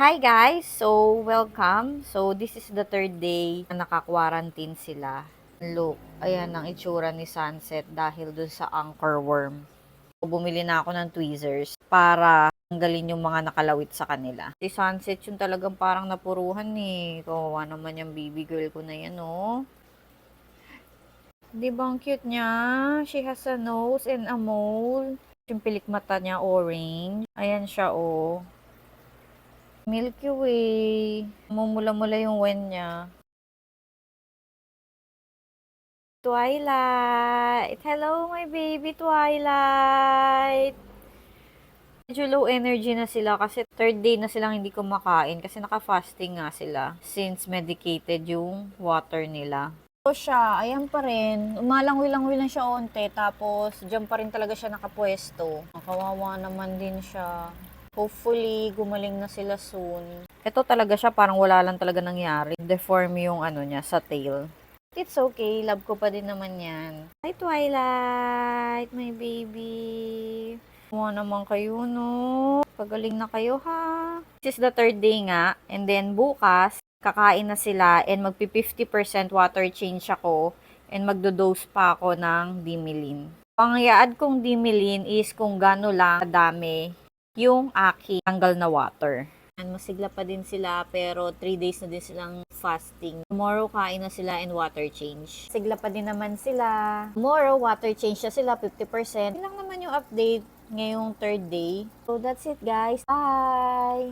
Hi guys! So, welcome. So, this is the third day na naka-quarantine sila. Look, ayan ang itsura ni Sunset dahil dun sa anchor worm. So, bumili na ako ng tweezers para tanggalin yung mga nakalawit sa kanila. Si Sunset yung talagang parang napuruhan eh. Kawawa naman yung baby girl ko na yan, oh. Di ba ang cute niya? She has a nose and a mole. Yung pilik mata niya orange. Ayan siya, oh. Milky Way. Mumula-mula yung wen niya. Twilight! Hello, my baby Twilight! Medyo low energy na sila kasi third day na silang hindi kumakain kasi naka-fasting nga sila since medicated yung water nila. So siya, ayan pa rin. Umalangwi-langwi lang siya onte tapos dyan pa rin talaga siya nakapwesto. Kawawa naman din siya. Hopefully, gumaling na sila soon. Ito talaga siya, parang wala lang talaga nangyari. Deform yung ano niya sa tail. It's okay, love ko pa din naman yan. Hi Twilight, my baby. Mukha naman kayo, no? Pagaling na kayo, ha? This is the third day nga. And then bukas, kakain na sila and magpi 50% water change ako and magdo-dose pa ako ng Dimilin. Ang i-add kong Dimilin is kung gaano lang kadami yung aking tanggal na water. And masigla pa din sila pero 3 days na din silang fasting. Tomorrow kain na sila and water change. Sigla pa din naman sila. Tomorrow water change na sila 50%. Yun lang naman yung update ngayong third day. So that's it guys. Bye!